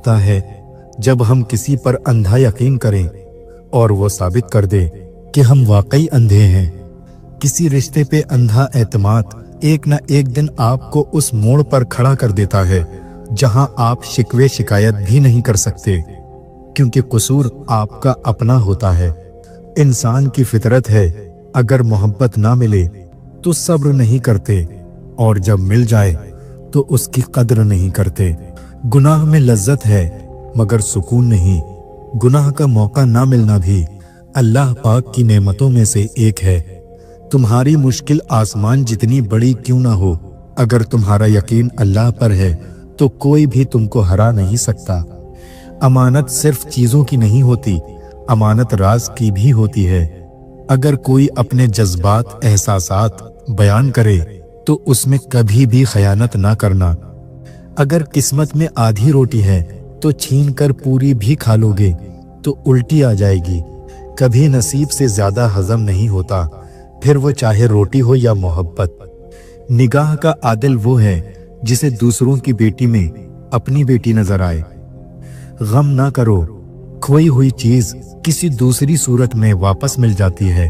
होता है जब हम किसी पर अंधा यकीन करें और वो साबित कर दे कि हम वाकई अंधे हैं। किसी रिश्ते पे अंधा एतमाद एक न एक दिन आपको उस मोड़ पर खड़ा कर देता है जहां आप शिकवे शिकायत भी नहीं कर सकते, क्योंकि कसूर आपका अपना होता है। इंसान की फितरत है, अगर मोहब्बत ना मिले तो सब्र नहीं करते, और जब मिल जाए तो उसकी कद्र नहीं करते। गुनाह में लज्जत है मगर सुकून नहीं। गुनाह का मौका ना मिलना भी अल्लाह पाक की नेमतों में से एक है। तुम्हारी मुश्किल आसमान जितनी बड़ी क्यों ना हो, अगर तुम्हारा यकीन अल्लाह पर है तो कोई भी तुमको हरा नहीं सकता। अमानत सिर्फ चीजों की नहीं होती, अमानत राज की भी होती है। अगर कोई अपने जज्बात एहसासात बयान करे तो उसमें कभी भी खयानत ना करना। अगर किस्मत में आधी रोटी है तो छीन कर पूरी भी खा लोगे तो उल्टी आ जाएगी। कभी नसीब से ज्यादा हजम नहीं होता, फिर वो चाहे रोटी हो या मोहब्बत। निगाह का आदिल वो है जिसे दूसरों की बेटी में अपनी बेटी नजर आए। गम ना करो, खोई हुई चीज किसी दूसरी सूरत में वापस मिल जाती है।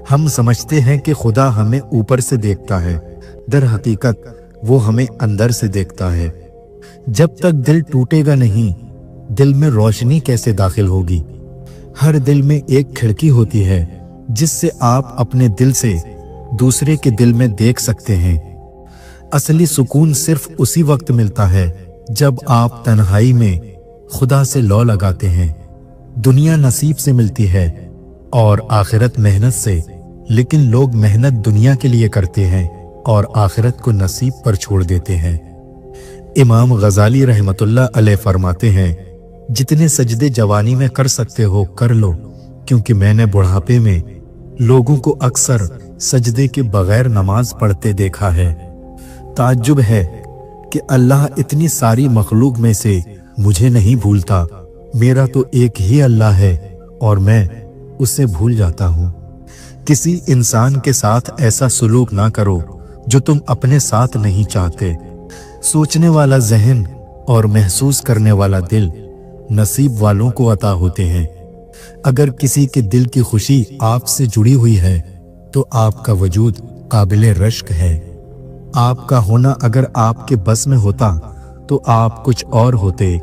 हम समझते हैं कि खुदा हमें ऊपर से देखता है, दर हकीकत वो हमें अंदर से देखता है। जब तक दिल टूटेगा नहीं, दिल में रोशनी कैसे दाखिल होगी। हर दिल में एक खिड़की होती है जिससे आप अपने दिल से दूसरे के दिल में देख सकते हैं। असली सुकून सिर्फ उसी वक्त मिलता है जब आप तन्हाई में खुदा से लौ लगाते हैं। दुनिया नसीब से मिलती है और आखिरत मेहनत से, लेकिन लोग मेहनत दुनिया के लिए करते हैं और आखिरत को नसीब पर छोड़ देते हैं। इमाम गजाली रहमतुल्लाह अलैह फरमाते हैं, जितने सजदे जवानी में कर सकते हो कर लो, क्योंकि मैंने बुढ़ापे में लोगों को अक्सर सजदे के बगैर नमाज पढ़ते देखा है। ताज्जुब है कि अल्लाह इतनी सारी मखलूक में से मुझे नहीं भूलता। मेरा तो एक ही अल्लाह है और मैं उसे भूल जाता हूँ। किसी इंसान के साथ ऐसा सुलूक ना करो जो तुम अपने साथ नहीं चाहते। सोचने वाला जहन और महसूस करने वाला दिल नसीब वालों को अता होते हैं। अगर किसी के दिल की खुशी आपसे जुड़ी हुई है तो आपका वजूद काबिले रश्क है। आपका होना अगर आपके बस में होता तो आप कुछ और होते।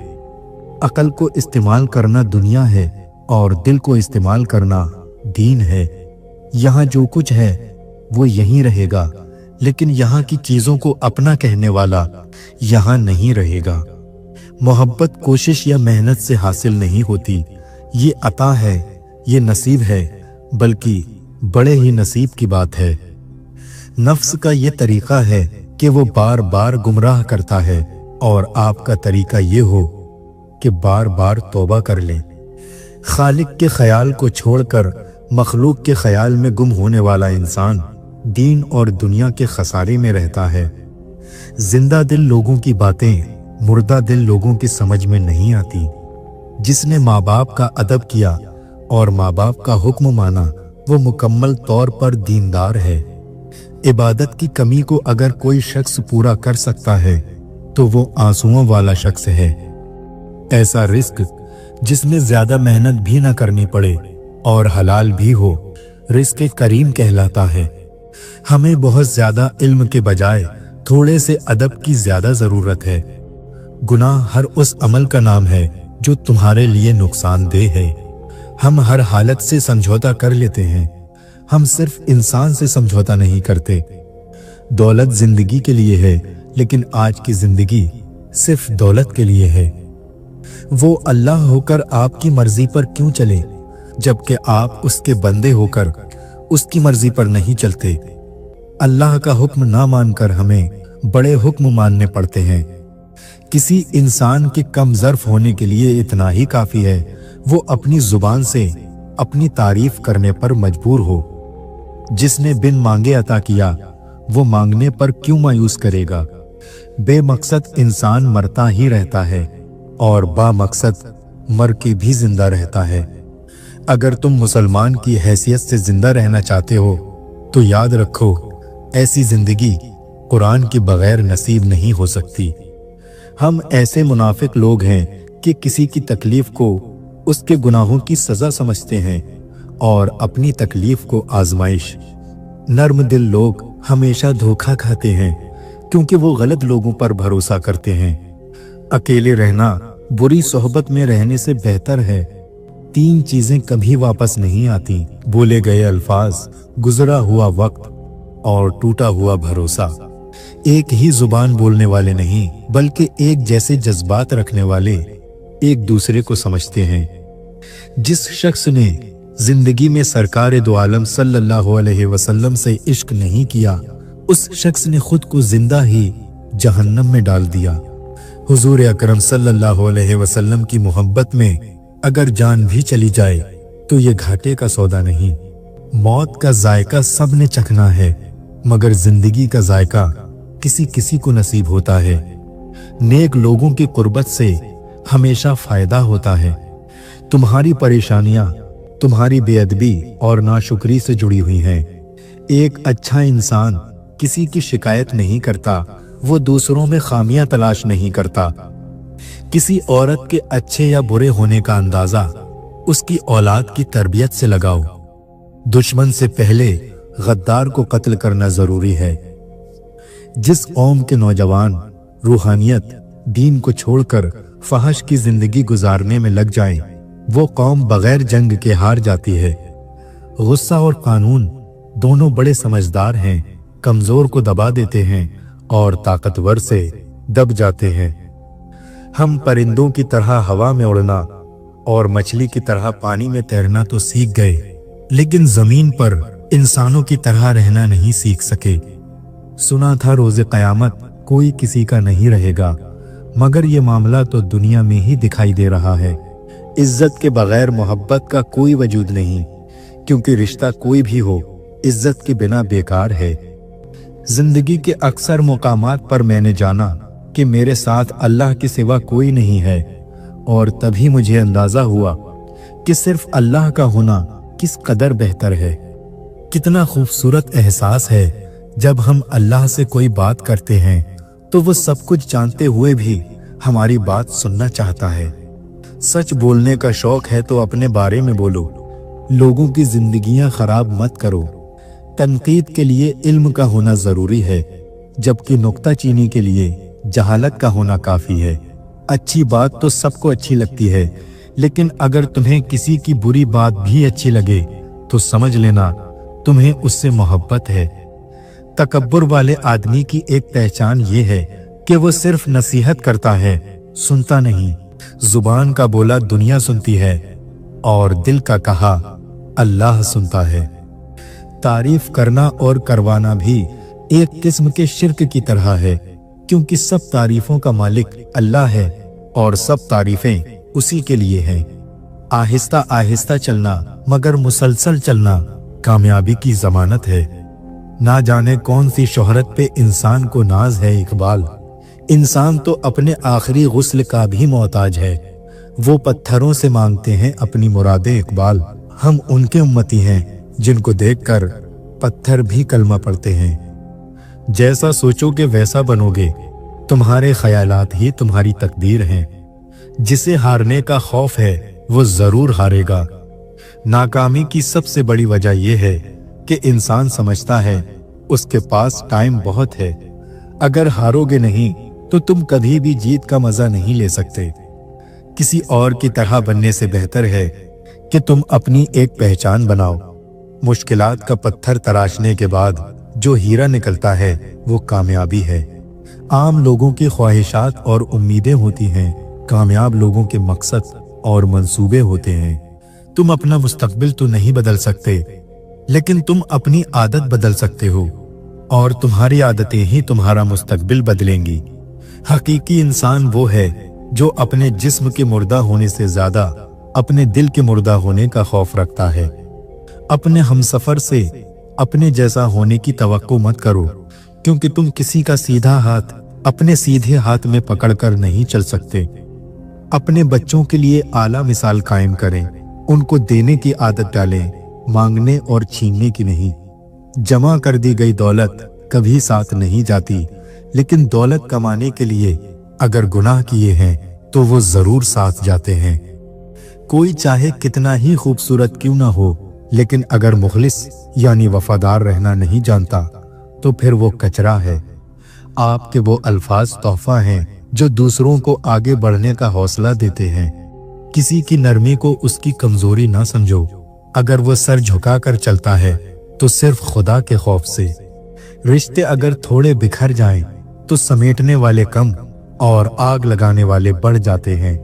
अकल को इस्तेमाल करना दुनिया है और दिल को इस्तेमाल करना दीन है। यहाँ जो कुछ है वो यहीं रहेगा, लेकिन यहाँ की चीजों को अपना कहने वाला यहाँ नहीं रहेगा। मोहब्बत कोशिश या मेहनत से हासिल नहीं होती, ये अता है, ये नसीब है, बल्कि बड़े ही नसीब की बात है। नफ्स का ये तरीका है कि वो बार बार गुमराह करता है, और आपका तरीका ये हो कि बार बार तौबा कर लें। खालिक के ख्याल को छोड़कर मखलूक के ख्याल में गुम होने वाला इंसान दीन और दुनिया के खसारे में रहता है। जिंदा दिल लोगों की बातें मुर्दा दिल लोगों की समझ में नहीं आती। जिसने माँ बाप का अदब किया और माँ बाप का हुक्म माना, वो मुकम्मल तौर पर दीनदार है। इबादत की कमी को अगर कोई शख्स पूरा कर सकता है तो वो आंसुओं वाला शख्स है। ऐसा रिस्क जिसमें ज्यादा मेहनत भी ना करनी पड़े और हलाल भी हो, रिस्क करीम कहलाता है। हमें बहुत ज्यादा इल्म के बजाय थोड़े से अदब की ज्यादा जरूरत है। गुनाह हर उस अमल का नाम है जो तुम्हारे लिए नुकसानदेह है। हम हर हालत से समझौता कर लेते हैं, हम सिर्फ इंसान से समझौता नहीं करते। दौलत जिंदगी के लिए है, लेकिन आज की जिंदगी सिर्फ दौलत के लिए है। वो अल्लाह होकर आपकी मर्जी पर क्यों चले, जबकि आप उसके बंदे होकर उसकी मर्जी पर नहीं चलते। अल्लाह का हुक्म ना मानकर हमें बड़े हुक्म मानने पड़ते हैं। किसी इंसान के कम ज़र्फ होने के लिए इतना ही काफी है वो अपनी जुबान से अपनी तारीफ करने पर मजबूर हो। जिसने बिन मांगे अता किया, वो मांगने पर क्यों मायूस करेगा। बेमकसद इंसान मरता ही रहता है और बामकसद मर के भी जिंदा रहता है। अगर तुम मुसलमान की हैसियत से जिंदा रहना चाहते हो तो याद रखो, ऐसी जिंदगी कुरान के बगैर नसीब नहीं हो सकती। हम ऐसे मुनाफिक लोग हैं कि किसी की तकलीफ को उसके गुनाहों की सजा समझते हैं और अपनी तकलीफ को आजमाइश। नर्म दिल लोग हमेशा धोखा खाते हैं क्योंकि वो गलत लोगों पर भरोसा करते हैं। अकेले रहना बुरी सोहबत में रहने से बेहतर है। 3 चीजें कभी वापस नहीं आती: बोले गए अल्फाज, गुजरा हुआ वक्त और टूटा हुआ भरोसा। एक ही जुबान बोलने वाले नहीं बल्कि एक जैसे जज्बात रखने वाले एक दूसरे को समझते हैं। जिस शख्स ने जिंदगी में सरकार दो आलम सल्लल्लाहु अलैहि वसल्लम से इश्क नहीं किया, उस शख्स ने खुद को जिंदा ही जहन्नम में डाल दिया। हुजूर अकरम सल्लल्लाहु अलैहि वसल्लम की मोहब्बत में अगर जान भी चली जाए तो ये घाटे का सौदा नहीं। मौत का जायका सब ने चखना है, मगर जिंदगी का जायका किसी किसी को नसीब होता है। नेक लोगों की कुर्बत से हमेशा फायदा होता है। तुम्हारी परेशानियां तुम्हारी बेअदबी और नाशुक्री से जुड़ी हुई हैं। एक अच्छा इंसान किसी की शिकायत नहीं करता, वो दूसरों में खामियां तलाश नहीं करता। किसी औरत के अच्छे या बुरे होने का अंदाजा उसकी औलाद की तरबियत से लगाओ। दुश्मन से पहले गद्दार को कत्ल करना जरूरी है। जिस कौम के नौजवान रूहानियत दीन को छोड़कर फहश की जिंदगी गुजारने में लग जाएं, वो कौम बगैर जंग के हार जाती है। गुस्सा और कानून दोनों बड़े समझदार हैं, कमजोर को दबा देते हैं और ताकतवर से दब जाते हैं। हम परिंदों की तरह हवा में उड़ना और मछली की तरह पानी में तैरना तो सीख गए, लेकिन जमीन पर इंसानों की तरह रहना नहीं सीख सके। सुना था रोज़े क़यामत कोई किसी का नहीं रहेगा, मगर ये मामला तो दुनिया में ही दिखाई दे रहा है। इज्जत के बगैर मोहब्बत का कोई वजूद नहीं, क्योंकि रिश्ता कोई भी हो इज्जत के बिना बेकार है। जिंदगी के अक्सर मौकामात पर मैंने जाना कि मेरे साथ अल्लाह के सिवा कोई नहीं है, और तभी मुझे अंदाजा हुआ कि सिर्फ अल्लाह का होना किस कदर बेहतर है। कितना खूबसूरत एहसास है जब हम अल्लाह से कोई बात करते हैं तो वो सब कुछ जानते हुए भी हमारी बात सुनना चाहता है। सच बोलने का शौक है तो अपने बारे में बोलो, लोगों की जिंदगियां खराब मत करो। तनकीद के लिए इल्म का होना जरूरी है, जबकि नुक्ताचीनी के लिए जहालत का होना काफी है। अच्छी बात तो सबको अच्छी लगती है, लेकिन अगर तुम्हें किसी की बुरी बात भी अच्छी लगे तो समझ लेना तुम्हें उससे मोहब्बत है। तकब्बुर वाले आदमी की एक पहचान ये है कि वो सिर्फ नसीहत करता है, सुनता नहीं। जुबान का बोला दुनिया सुनती है और दिल का कहा अल्लाह सुनता है। तारीफ करना और करवाना भी एक किस्म के शिर्क की तरह है, क्योंकि सब तारीफों का मालिक अल्लाह है और सब तारीफें उसी के लिए हैं। आहिस्ता आहिस्ता चलना मगर मुसलसल चलना कामयाबी की जमानत है। ना जाने कौन सी शोहरत पे इंसान को नाज है इकबाल, इंसान तो अपने आखिरी गुस्ल का भी मोहताज है। वो पत्थरों से मांगते हैं अपनी मुरादें इकबाल। हम उनके उम्मती हैं जिनको देखकर पत्थर भी कलमा पढ़ते हैं। जैसा सोचोगे वैसा बनोगे, तुम्हारे ख्यालात ही तुम्हारी तकदीर हैं। जिसे हारने का खौफ है वो जरूर हारेगा। नाकामी की सबसे बड़ी वजह यह है कि इंसान समझता है उसके पास टाइम बहुत है। अगर हारोगे नहीं तो तुम कभी भी जीत का मजा नहीं ले सकते। किसी और की तरह बनने से बेहतर है कि तुम अपनी एक पहचान बनाओ। मुश्किलात का पत्थर तराशने के बाद जो हीरा निकलता है वो कामयाबी है। आम लोगों की ख्वाहिशात और उम्मीदें होती हैं, कामयाब लोगों के मकसद और मंसूबे होते हैं। तुम अपना मुस्तकबिल तो नहीं बदल सकते, लेकिन तुम अपनी आदत बदल सकते हो, और तुम्हारी आदतें ही तुम्हारा मुस्तकबिल बदलेंगी। हकीकी इंसान वो है जो अपने जिस्म के मुर्दा होने से ज्यादा अपने दिल के मुर्दा होने का खौफ रखता है। अपने हमसफर से अपने जैसा होने की तवक्को मत करो, क्योंकि तुम किसी का सीधा हाथ अपने सीधे हाथ में पकड़कर नहीं चल सकते। अपने बच्चों के लिए आला मिसाल कायम करें, उनको देने की आदत डालें, मांगने और छीनने की नहीं। जमा कर दी गई दौलत कभी साथ नहीं जाती, लेकिन दौलत कमाने के लिए अगर गुनाह किए हैं तो वो जरूर साथ जाते हैं। कोई चाहे कितना ही खूबसूरत क्यों ना हो, लेकिन अगर मुखलिस यानी वफादार रहना नहीं जानता तो फिर वो कचरा है। आपके वो अल्फाज तोहफा हैं जो दूसरों को आगे बढ़ने का हौसला देते हैं। किसी की नरमी को उसकी कमजोरी ना समझो। अगर वो सर झुकाकर चलता है तो सिर्फ खुदा के खौफ से। रिश्ते अगर थोड़े बिखर जाएं तो समेटने वाले कम और आग लगाने वाले बढ़ जाते हैं।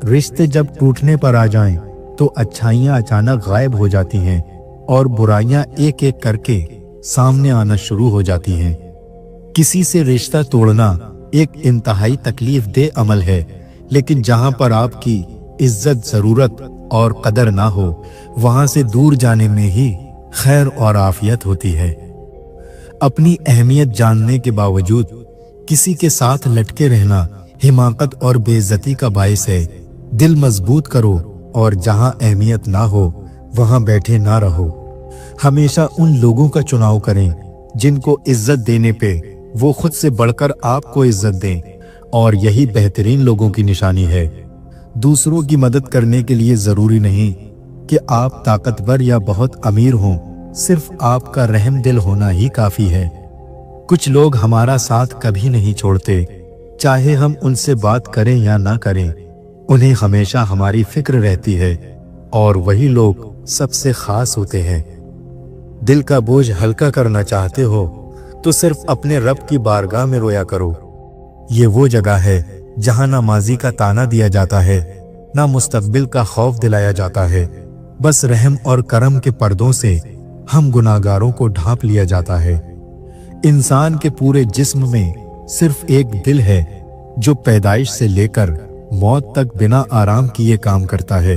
रिश्ते जब टूटने पर आ जाएं तो अच्छाइयां अचानक गायब हो जाती हैं और बुराइयां एक एक करके सामने आना शुरू हो जाती हैं। किसी से रिश्ता तोड़ना एक इंतहाई तकलीफ दे अमल है, लेकिन जहां पर आपकी इज्जत, जरूरत और कदर ना हो, वहां से दूर जाने में ही खैर और आफियत होती है। अपनी अहमियत जानने के बावजूद किसी के साथ लटके रहना हिमाकत और बेइज्जती का बायस है। दिल मजबूत करो और जहां अहमियत ना हो वहां बैठे ना रहो। हमेशा उन लोगों का चुनाव करें जिनको इज्जत देने पे वो खुद से बढ़कर आपको इज्जत दें, और यही बेहतरीन लोगों की निशानी है। दूसरों की मदद करने के लिए जरूरी नहीं कि आप ताकतवर या बहुत अमीर हों, सिर्फ आपका रहम दिल होना ही काफी है। कुछ लोग हमारा साथ कभी नहीं छोड़ते, चाहे हम उनसे बात करें या ना करें, उन्हें हमेशा हमारी फिक्र रहती है, और वही लोग सबसे खास होते हैं। दिल का बोझ हल्का करना चाहते हो तो सिर्फ अपने रब की बारगाह में रोया करो। ये वो जगह है जहां ना माजी का ताना दिया जाता है, ना मुस्तकबिल का खौफ दिलाया जाता है। बस रहम और करम के पर्दों से हम गुनाहगारों को ढांप लिया जाता है। इंसान के पूरे जिस्म में सिर्फ एक दिल है जो पैदाइश से लेकर मौत तक बिना आराम किए काम करता है।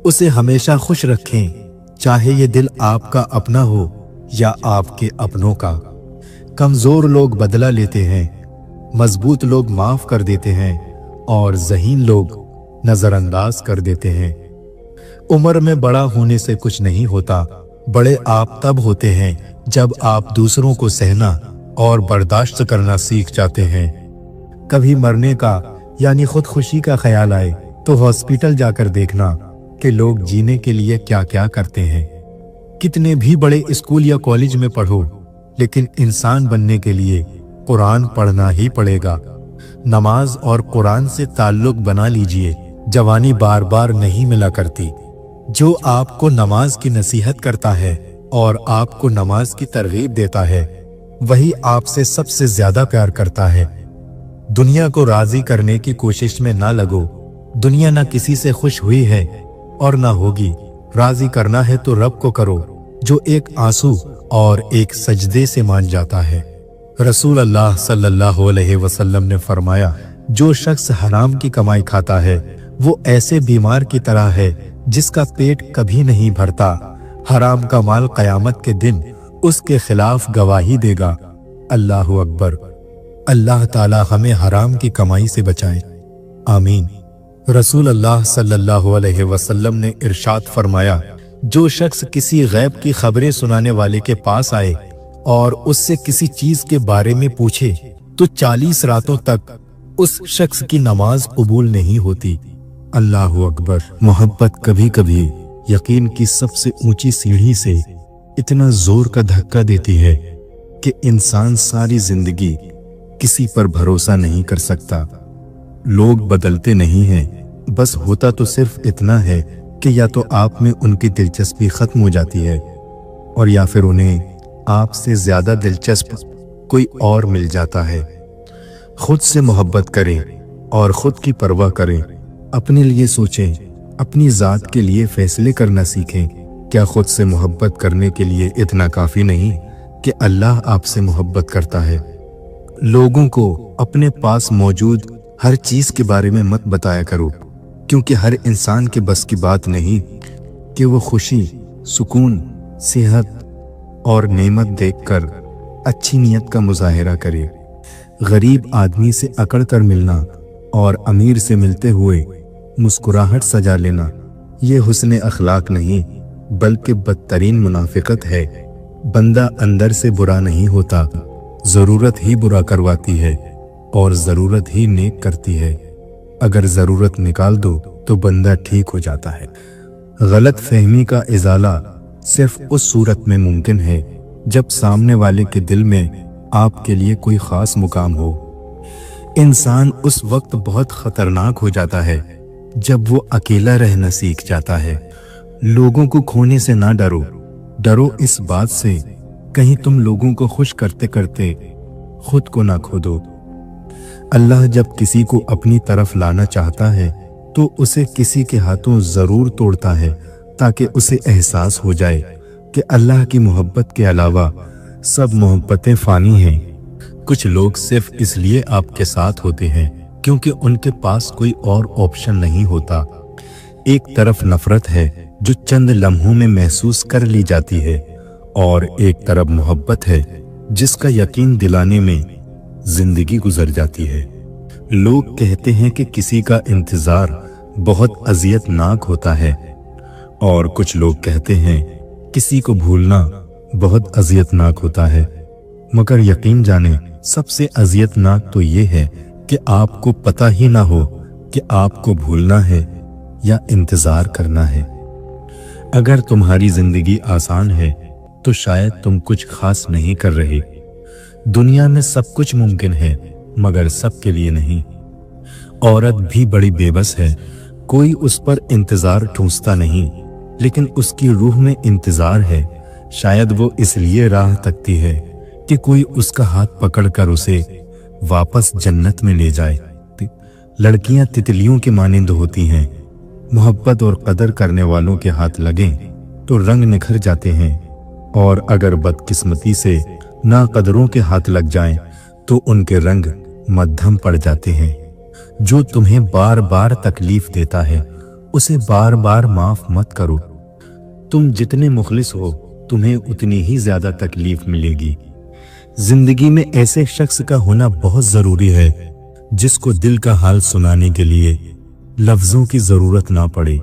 उसे हमेशा खुश रखें, चाहे ये दिल आपका अपना हो या आपके अपनों का। कमजोर लोग बदला लेते हैं, मजबूत लोग माफ कर देते हैं, और ज़हीन लोग नजरअंदाज कर देते हैं। उम्र में बड़ा होने से कुछ नहीं होता, बड़े आप तब होते हैं जब आप दूसरों को सहना और बर्दाश्त करना सीख जाते हैं। कभी मरने का यानी खुदकुशी का ख्याल आए तो हॉस्पिटल जाकर देखना कि लोग जीने के लिए क्या क्या करते हैं। कितने भी बड़े स्कूल या कॉलेज में पढ़ो, लेकिन इंसान बनने के लिए कुरान पढ़ना ही पड़ेगा। नमाज और कुरान से ताल्लुक बना लीजिए। जवानी बार बार नहीं मिला करती। जो आपको नमाज की नसीहत करता है और आपको नमाज की तरगीब देता है, वही आपसे सबसे ज्यादा प्यार करता है। दुनिया को राजी करने की कोशिश में ना लगो। दुनिया ना किसी से खुश हुई है और ना होगी। राजी करना है तो रब को करो, जो एक आंसू और एक सजदे से मान जाता है। रसूल अल्लाह सल्लल्लाहु अलैहि वसल्लम ने फरमाया, जो शख्स हराम की कमाई खाता है वो ऐसे बीमार की तरह है जिसका पेट कभी नहीं भरता। हराम का माल कयामत के दिन उसके खिलाफ गवाही देगा। अल्लाहु अकबर। अल्लाह ताला हमें हराम की कमाई से बचाए, आमीन। रसूल अल्लाह सल्लल्लाहु अलैहि वसल्लम ने इरशाद फरमाया, जो शख्स किसी गैब की खबरें सुनाने वाले के पास आए और उससे किसी चीज के बारे में पूछे तो 40 रातों तक उस शख्स की नमाज कबूल नहीं होती। अल्लाहु अकबर। मोहब्बत कभी कभी यकीन की सबसे ऊंची सीढ़ी से इतना जोर का धक्का देती है कि इंसान सारी जिंदगी किसी पर भरोसा नहीं कर सकता। लोग बदलते नहीं हैं, बस होता तो सिर्फ इतना है कि या तो आप में उनकी दिलचस्पी खत्म हो जाती है और या फिर उन्हें आपसे ज्यादा दिलचस्प कोई और मिल जाता है। खुद से मोहब्बत करें और खुद की परवाह करें। अपने लिए सोचें, अपनी जात के लिए फैसले करना सीखें। क्या खुद से मोहब्बत करने के लिए इतना काफी नहीं कि अल्लाह आपसे मोहब्बत करता है? लोगों को अपने पास मौजूद हर चीज के बारे में मत बताया करो, क्योंकि हर इंसान के बस की बात नहीं कि वो खुशी, सुकून, सेहत और नेमत देखकर अच्छी नियत का मुजाहिरा करे। गरीब आदमी से अकड़ कर मिलना और अमीर से मिलते हुए मुस्कुराहट सजा लेना, ये हुस्न अखलाक नहीं बल्कि बदतरीन मुनाफिकत है। बंदा अंदर से बुरा नहीं होता, जरूरत ही बुरा करवाती है और जरूरत ही नेक करती है। अगर ज़रूरत निकाल दो तो बंदा ठीक हो जाता है। गलत फहमी का इजाला सिर्फ उस सूरत में मुमकिन है जब सामने वाले के दिल में आपके लिए कोई ख़ास मुकाम हो। इंसान उस वक्त बहुत ख़तरनाक हो जाता है जब वो अकेला रहना सीख जाता है। लोगों को खोने से ना डरो, डरो इस बात से कहीं तुम लोगों को खुश करते करते खुद को ना खो दो। अल्लाह जब किसी को अपनी तरफ लाना चाहता है तो उसे किसी के हाथों ज़रूर तोड़ता है ताकि उसे एहसास हो जाए कि अल्लाह की मोहब्बत के अलावा सब मोहब्बतें फ़ानी हैं। कुछ लोग सिर्फ इसलिए आपके साथ होते हैं क्योंकि उनके पास कोई और ऑप्शन नहीं होता। एक तरफ नफरत है जो चंद लम्हों में महसूस कर ली जाती है और एक तरफ मोहब्बत है जिसका यकीन दिलाने में जिंदगी गुजर जाती है। लोग कहते हैं कि किसी का इंतजार बहुत अजियतनाक होता है और कुछ लोग कहते हैं किसी को भूलना बहुत अजियतनाक होता है, मगर यकीन जाने सबसे अजियतनाक तो ये है कि आपको पता ही ना हो कि आपको भूलना है या इंतजार करना है। अगर तुम्हारी जिंदगी आसान है तो शायद तुम कुछ खास नहीं कर रहे। दुनिया में सब कुछ मुमकिन है मगर सबके लिए नहीं। औरत भी बड़ी बेबस है, कोई उस पर इंतजार ठूंसता नहीं लेकिन उसकी रूह में इंतजार है। शायद वो इसलिए राह तकती है कि कोई उसका हाथ पकड़कर उसे वापस जन्नत में ले जाए। लड़कियां तितलियों के मानिंद होती हैं, मोहब्बत और कदर करने वालों के हाथ लगें तो रंग निखर जाते हैं और अगर बदकिस्मती से नाकदरों के हाथ लग जाएं तो उनके रंग मध्यम पड़ जाते हैं। जो तुम्हें बार बार तकलीफ देता है उसे बार बार माफ मत करो। तुम जितने मुखलिस हो तुम्हें उतनी ही ज्यादा तकलीफ मिलेगी। जिंदगी में ऐसे शख्स का होना बहुत जरूरी है जिसको दिल का हाल सुनाने के लिए लफ्जों की जरूरत ना पड़े।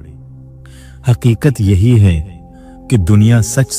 हकीकत यही है कि दुनिया सच